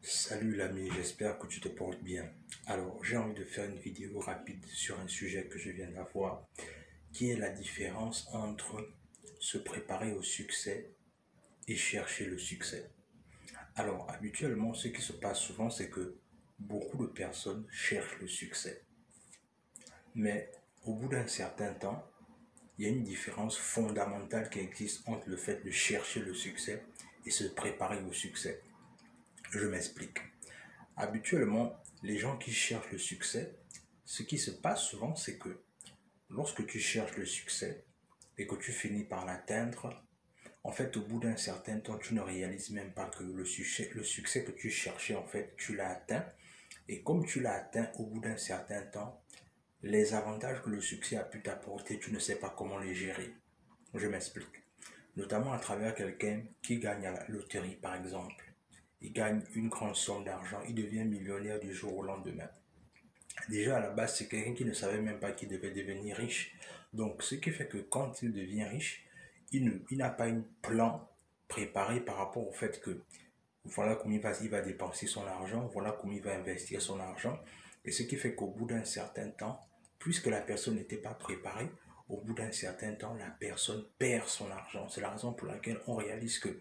Salut l'ami, j'espère que tu te portes bien. Alors, j'ai envie de faire une vidéo rapide sur un sujet que je viens d'avoir, qui est la différence entre se préparer au succès et chercher le succès. Alors, habituellement, ce qui se passe souvent, c'est que beaucoup de personnes cherchent le succès. Mais au bout d'un certain temps, il y a une différence fondamentale qui existe entre le fait de chercher le succès et se préparer au succès. Je m'explique. Habituellement, les gens qui cherchent le succès, ce qui se passe souvent, c'est que lorsque tu cherches le succès et que tu finis par l'atteindre, en fait, au bout d'un certain temps, tu ne réalises même pas que le succès que tu cherchais, en fait, tu l'as atteint. Et comme tu l'as atteint au bout d'un certain temps, les avantages que le succès a pu t'apporter, tu ne sais pas comment les gérer. Je m'explique. Notamment à travers quelqu'un qui gagne à la loterie, par exemple. Il gagne une grande somme d'argent, il devient millionnaire du jour au lendemain. Déjà à la base, c'est quelqu'un qui ne savait même pas qu'il devait devenir riche. Donc, ce qui fait que quand il devient riche, il n'a pas un plan préparé par rapport au fait que voilà comment il va dépenser son argent, voilà comment il va investir son argent. Et ce qui fait qu'au bout d'un certain temps, puisque la personne n'était pas préparée, au bout d'un certain temps, la personne perd son argent. C'est la raison pour laquelle on réalise que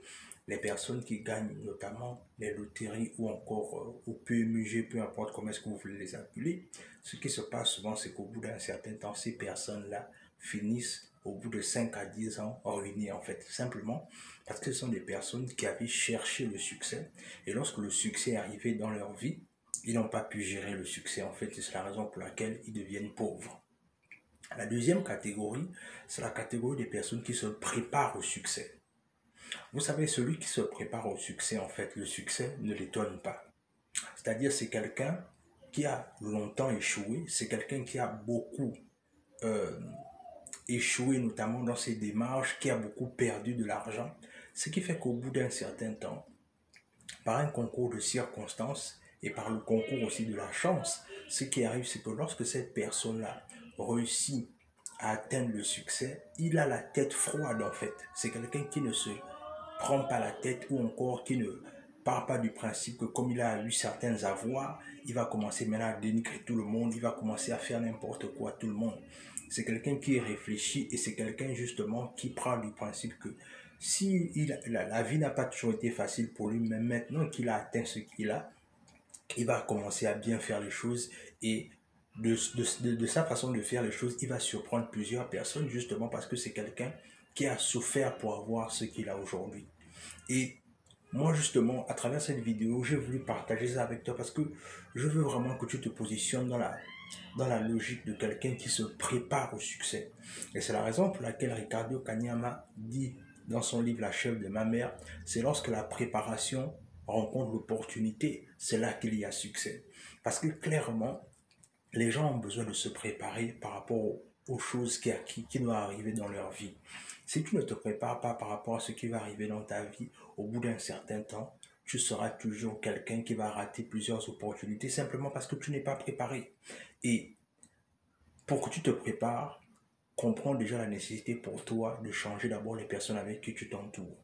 les personnes qui gagnent notamment les loteries ou encore au PMUG, peu importe comment est-ce que vous voulez les appeler, ce qui se passe souvent, c'est qu'au bout d'un certain temps, ces personnes-là finissent au bout de 5 à 10 ans ruinées en fait, simplement parce que ce sont des personnes qui avaient cherché le succès et lorsque le succès est arrivé dans leur vie, ils n'ont pas pu gérer le succès en fait, et c'est la raison pour laquelle ils deviennent pauvres. La deuxième catégorie, c'est la catégorie des personnes qui se préparent au succès. Vous savez, celui qui se prépare au succès, en fait, le succès ne l'étonne pas. C'est-à-dire, c'est quelqu'un qui a longtemps échoué, c'est quelqu'un qui a beaucoup euh, échoué, notamment dans ses démarches, qui a beaucoup perdu de l'argent, ce qui fait qu'au bout d'un certain temps, par un concours de circonstances et par le concours aussi de la chance, ce qui arrive, c'est que lorsque cette personne-là réussit à atteindre le succès, il a la tête froide en fait. C'est quelqu'un qui ne se prend pas la tête ou encore qui ne part pas du principe que comme il a eu certains avoirs, il va commencer maintenant à dénigrer tout le monde, il va commencer à faire n'importe quoi à tout le monde. C'est quelqu'un qui réfléchit et c'est quelqu'un justement qui prend du principe que si la vie n'a pas toujours été facile pour lui, mais maintenant qu'il a atteint ce qu'il a, il va commencer à bien faire les choses et de sa façon de faire les choses, il va surprendre plusieurs personnes justement parce que c'est quelqu'un qui a souffert pour avoir ce qu'il a aujourd'hui. Et moi, justement, à travers cette vidéo, j'ai voulu partager ça avec toi parce que je veux vraiment que tu te positionnes dans la logique de quelqu'un qui se prépare au succès. Et c'est la raison pour laquelle Ricardo Kanyama dit dans son livre La chèvre de ma mère, c'est lorsque la préparation rencontre l'opportunité, c'est là qu'il y a succès. Parce que clairement, les gens ont besoin de se préparer par rapport aux choses qui doivent arriver dans leur vie. Si tu ne te prépares pas par rapport à ce qui va arriver dans ta vie, au bout d'un certain temps, tu seras toujours quelqu'un qui va rater plusieurs opportunités simplement parce que tu n'es pas préparé. Et pour que tu te prépares, comprends déjà la nécessité pour toi de changer d'abord les personnes avec qui tu t'entoures.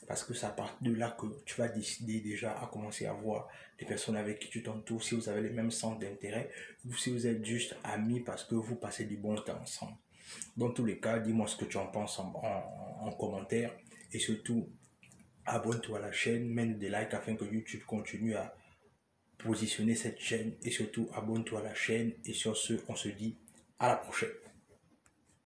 Parce que c'est à partir de là que tu vas décider déjà à commencer à voir les personnes avec qui tu t'entoures, si vous avez les mêmes centres d'intérêt, ou si vous êtes juste amis parce que vous passez du bon temps ensemble. Dans tous les cas, dis-moi ce que tu en penses en commentaire. Et surtout, abonne-toi à la chaîne, mets des likes afin que YouTube continue à positionner cette chaîne. Et surtout, abonne-toi à la chaîne. Et sur ce, on se dit à la prochaine.